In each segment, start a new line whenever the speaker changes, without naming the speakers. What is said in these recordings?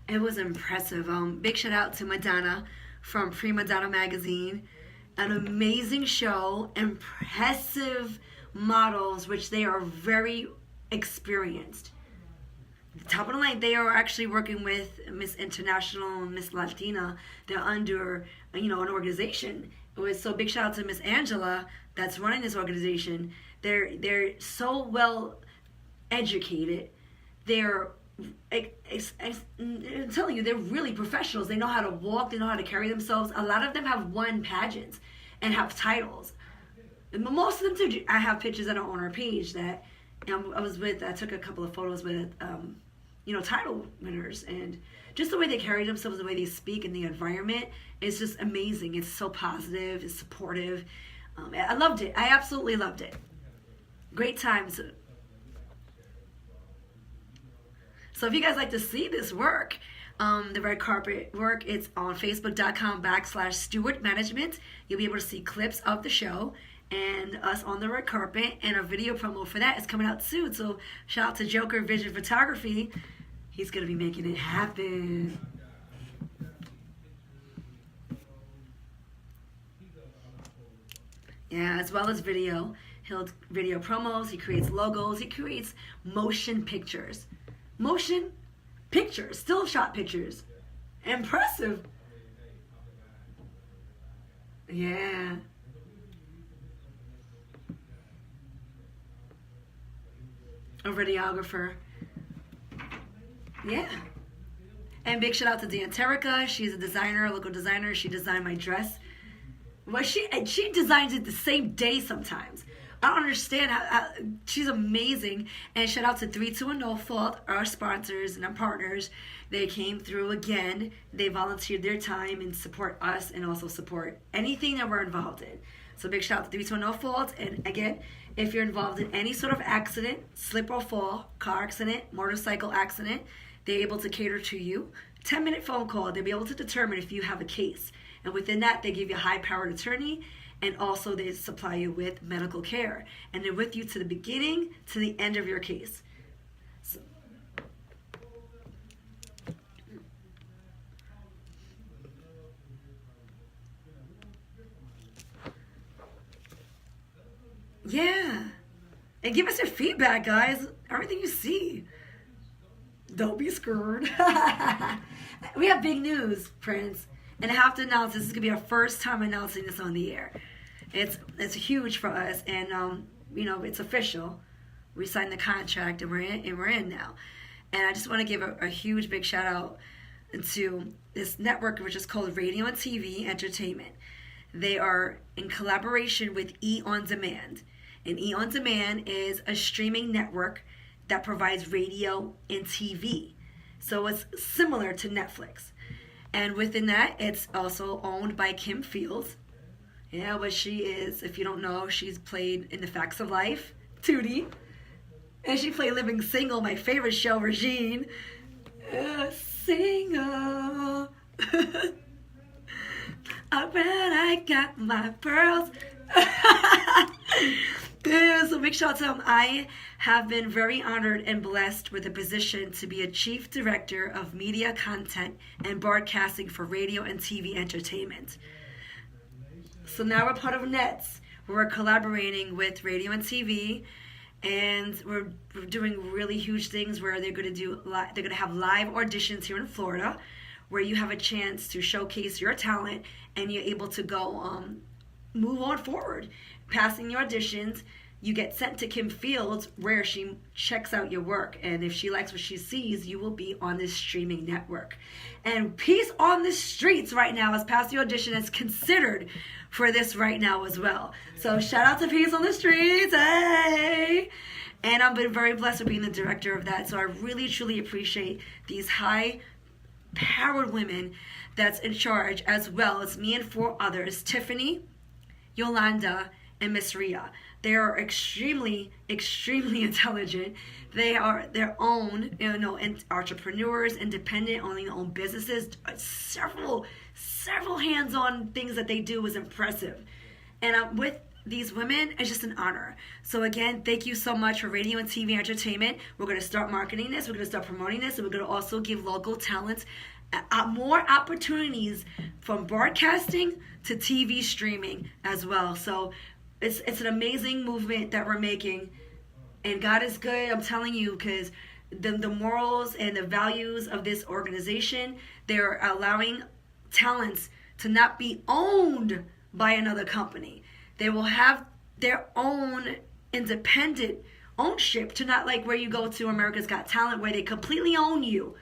It was impressive. Big shout out to Madonna from Prima Donna magazine. An amazing show, impressive models, which they are very experienced. Top of the line, they are actually working with Miss International and Miss Latina. They're under, an organization. It was so big shout out to Miss Angela that's running this organization. They're so well educated. They're I'm telling you, they're really professionals. They know how to walk. They know how to carry themselves. A lot of them have won pageants and have titles. And most of them do. I have pictures that are on our page that I took a couple of photos with, title winners. And just the way they carry themselves, the way they speak, and the environment is just amazing. It's so positive. It's supportive. I loved it. I absolutely loved it. Great times. So if you guys like to see this work, the red carpet work, it's on facebook.com/Stewart Management. You'll be able to see clips of the show and us on the red carpet, and our video promo for that is coming out soon. So shout out to Joker Vision Photography. He's going to be making it happen. Yeah, as well as video. He'll video promos, he creates logos, he creates motion pictures. Motion pictures, still shot pictures. Impressive. Yeah. A videographer. Yeah. And big shout out to Dan Terrica. She's a designer, a local designer. She designed my dress. Well, she designs it the same day sometimes. I don't understand how she's amazing. And shout out to 321 No Fault, our sponsors and our partners. They came through again. They volunteered their time and support us and also support anything that we're involved in. So big shout out to 321 No Fault. And again, if you're involved in any sort of accident, slip or fall, car accident, motorcycle accident, they're able to cater to you. 10-minute phone call. They'll be able to determine if you have a case. And within that, they give you a high-powered attorney. And also they supply you with medical care. And they're with you to the beginning, to the end of your case. So, yeah. And give us your feedback, guys. Everything you see. Don't be scared. We have big news, Prince. And I have to announce this is going to be our first time announcing this on the air. It's huge for us, and it's official. We signed the contract, and we're in now. And I just want to give a huge big shout out to this network, which is called Radio and TV Entertainment. They are in collaboration with E On Demand, and E On Demand is a streaming network that provides radio and TV. So it's similar to Netflix. And within that, it's also owned by Kim Fields. Yeah, what she is, if you don't know, she's played in The Facts of Life, Tootie. And she played Living Single, my favorite show, Regine. Single. I bet I got my pearls. Yeah, so big shout out to them. I have been very honored and blessed with the position to be a Chief Director of Media Content and Broadcasting for Radio and TV Entertainment. So now we're part of NETS. We're collaborating with Radio and TV, and we're doing really huge things where they're going to have live auditions here in Florida, where you have a chance to showcase your talent and you're able to go move on forward. Passing your auditions, you get sent to Kim Fields, where she checks out your work. And if she likes what she sees, you will be on this streaming network. And Peace on the Streets right now has passed the audition as considered for this right now as well. So shout out to Peace on the Streets, hey! And I've been very blessed with being the director of that. So I really, truly appreciate these high-powered women that's in charge, as well as me and 4 others, Tiffany, Yolanda, and Miss Ria. They are extremely, extremely intelligent. They are their own, and entrepreneurs, independent, owning their own businesses. Several hands-on things that they do is impressive. And with these women is just an honor. So again, thank you so much for radio and TV entertainment. We're going to start marketing this. We're going to start promoting this. And we're going to also give local talents more opportunities from broadcasting to TV streaming as well. So it's an amazing movement that we're making. And God is good, I'm telling you, because the morals and the values of this organization, they're allowing talents to not be owned by another company. They will have their own independent ownership, to not like where you go to America's Got Talent where they completely own you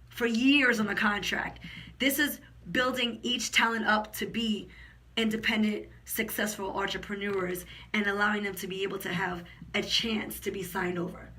for years on a contract. This is building each talent up to be independent, successful entrepreneurs and allowing them to be able to have a chance to be signed over.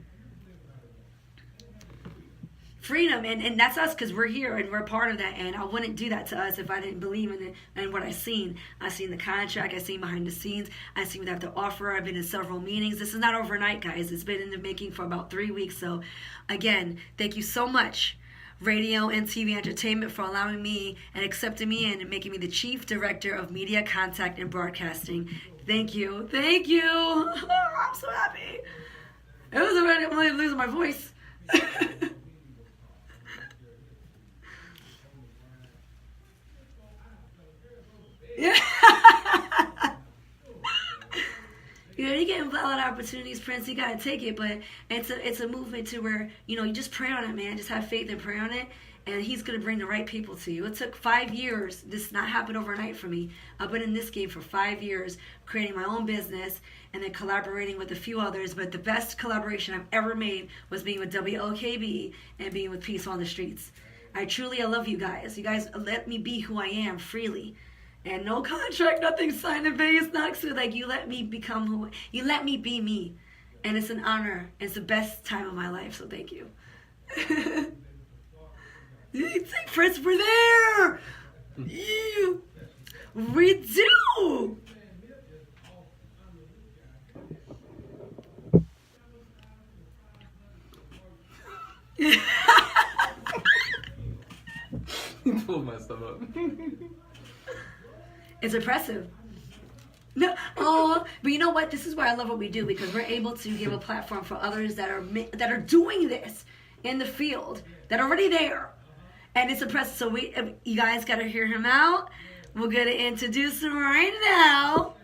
Freedom, and that's us, because we're here and we're part of that, and I wouldn't do that to us if I didn't believe in it and what I seen. I seen the contract, I seen behind the scenes, I seen what they have to offer. I've been in several meetings. This is not overnight, guys. It's been in the making for about 3 weeks. So again, thank you so much, Radio and TV Entertainment, for allowing me and accepting me and making me the Chief Director of Media Contact and Broadcasting. Thank you. Thank you. Oh, I'm so happy. It was already, I'm losing my voice. Yeah. You know, you get a lot of opportunities, Prince. You gotta take it, but it's a movement to where, you know, you just pray on it, man. Just have faith and pray on it, and He's gonna bring the right people to you. It took 5 years. This not happened overnight for me. I've been in this game for 5 years, creating my own business and then collaborating with a few others. But the best collaboration I've ever made was being with WLKB and being with Peace on the Streets. I love you guys. You guys let me be who I am freely. And no contract, nothing signed in Vegas, not so like you let me become who, you let me be me. And it's an honor. It's the best time of my life, so thank you. Fritz, we're there! Yeah. We do!
I pulled myself up.
It's impressive. No, but you know what? This is why I love what we do, because we're able to give a platform for others that are doing this in the field, that are already there, and it's impressive. So you guys got to hear him out. We're gonna introduce him right now.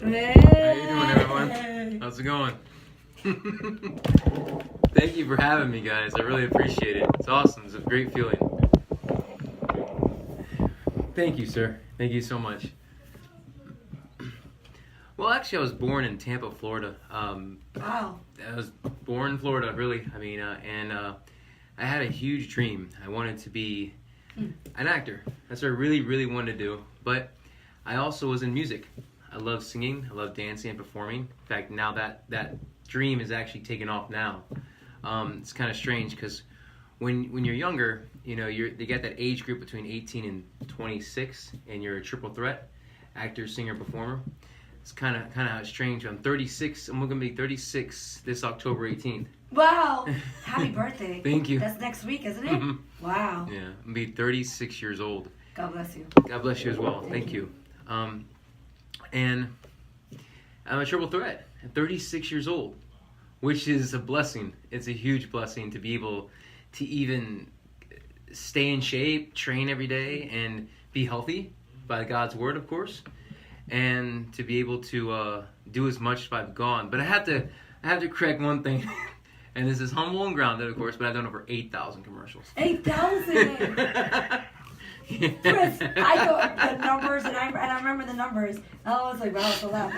Hey.
How you doing, everyone? How's it going? Thank you for having me, guys. I really appreciate it. It's awesome. It's a great feeling. Thank you, sir. Thank you so much. Well, actually, I was born in Tampa, Florida.
Wow.
I was born in Florida, really. I mean, I had a huge dream. I wanted to be an actor. That's what I really, really wanted to do. But I also was in music. I love singing. I love dancing and performing. In fact, now that dream is actually taken off now. It's kind of strange because when you're younger, you know, they get that age group between 18 and 26, and you're a triple threat, actor, singer, performer. It's kind of strange. I'm 36. I'm going to be 36 this October 18th.
Wow! Happy birthday.
Thank you.
That's next week, isn't it? Wow.
Yeah, I'm going to be 36 years old.
God bless you.
God bless you as well. Thank you. And I'm a triple threat at 36 years old, which is a blessing. It's a huge blessing to be able to even stay in shape, train every day, and be healthy by God's word, of course, and to be able to do as much as I've gone. But I have to correct one thing, and this is humble and grounded, of course, but I've done over 8,000 commercials.
8,000! Chris, I know the numbers, and I remember the numbers. I was like, wow, so loud.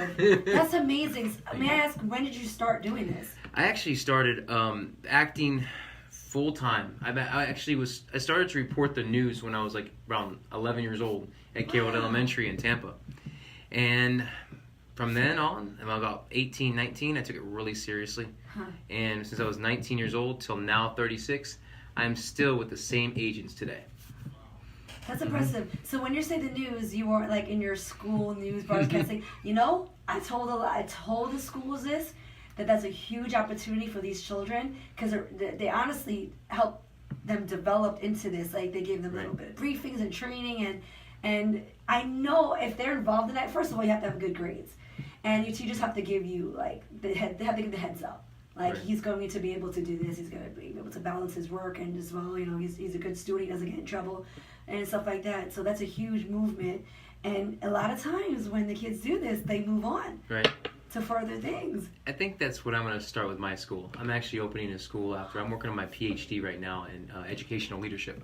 That's amazing. May I ask, when did you start doing this?
I actually started acting full time. I started to report the news when I was like around 11 years old at Carowood Elementary in Tampa. And from then on, I'm about 18, 19, I took it really seriously. Huh. And since I was 19 years old till now 36, I'm still with the same agents today.
That's impressive. Mm-hmm. So when you say the news, you weren't like in your school news broadcasting. You know, I told the schools this, that's a huge opportunity for these children, because they honestly help them developed into this. Like they gave them a little bit of briefings and training, and I know if they're involved in that, first of all, you have to have good grades, and your teachers have to give you like they have to give the heads up. Like he's going to be able to do this. He's going to be able to balance his work and as well, he's a good student. He doesn't get in trouble and stuff like that. So that's a huge movement. And a lot of times when the kids do this, they move on to further things.
I think that's what I'm going to start with my school. I'm actually opening a school after I'm working on my PhD right now in educational leadership,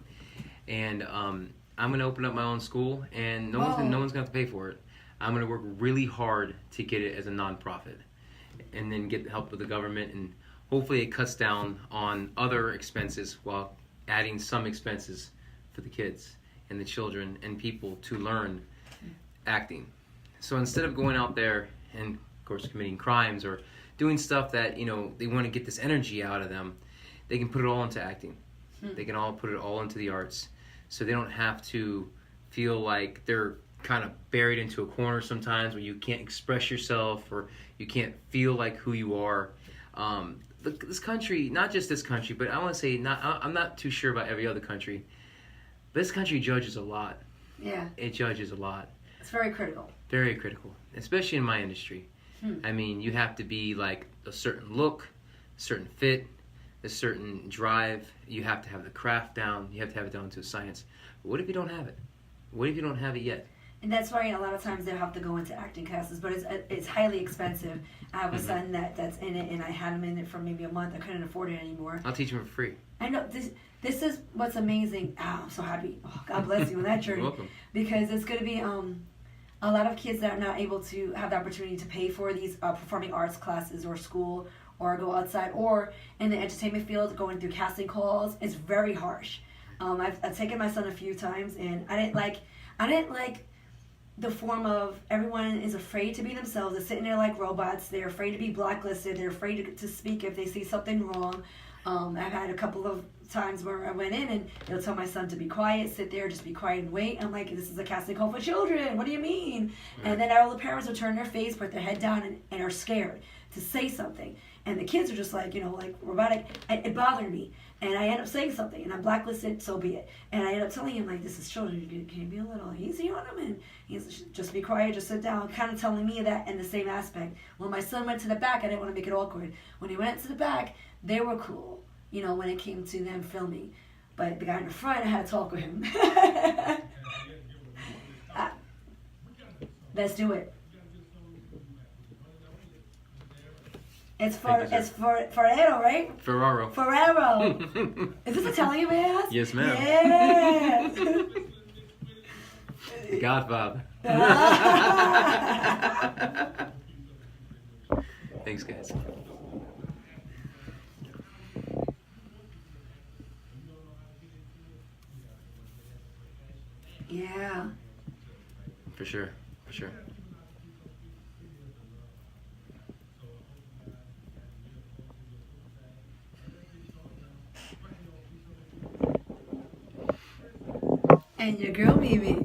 and I'm going to open up my own school, and no one's going to have to pay for it. I'm going to work really hard to get it as a nonprofit, and then get help with the government, and hopefully it cuts down on other expenses while adding some expenses for the kids and the children and people to learn acting. So instead of going out there and of course committing crimes or doing stuff that they want to get this energy out of them, they can put it all into acting. They can all put it all into the arts, so they don't have to feel like they're kind of buried into a corner sometimes where you can't express yourself or you can't feel like who you are. This country, not just this country, but I want to say I'm not too sure about every other country. This country judges a lot.
Yeah.
It judges a lot.
It's very critical.
Very critical, especially in my industry. I mean, you have to be like a certain look, a certain fit, a certain drive. You have to have the craft down. You have to have it down to a science. But what if you don't have it? What if you don't have it yet?
And that's why a lot of times they'll have to go into acting classes, but it's highly expensive. I have a son that's in it, and I had him in it for maybe a month. I couldn't afford it anymore.
I'll teach him for free.
I know this is what's amazing. I'm so happy. Oh, God bless you on that journey.
You're welcome.
Because it's going to be a lot of kids that are not able to have the opportunity to pay for these performing arts classes or school or go outside or in the entertainment field going through casting calls. It's very harsh. I've taken my son a few times, and I didn't like the form of everyone is afraid to be themselves. They're sitting there like robots. They're afraid to be blacklisted. They're afraid to speak if they see something wrong. I've had a couple of times where I went in and they'll tell my son to be quiet, sit there, just be quiet and wait. I'm like, this is a casting call for children. What do you mean? And then all the parents will turn their face, put their head down, and are scared to say something. And the kids are just like, like robotic. It bothered me. And I end up saying something, and I'm blacklisted, so be it. And I end up telling him, like, this is children. Can you be a little easy on them? And he's just be quiet, just sit down, kind of telling me that in the same aspect. When my son went to the back, I didn't want to make it awkward. When he went to the back, they were cool, when it came to them filming. But the guy in the front, I had to talk with him. Let's do it. It's Ferrero, right?
Ferraro.
Is this Italian man?
Yes, ma'am.
Yes.
The Godfather. Thanks, guys.
Yeah.
For sure.
And your girl, Mimi.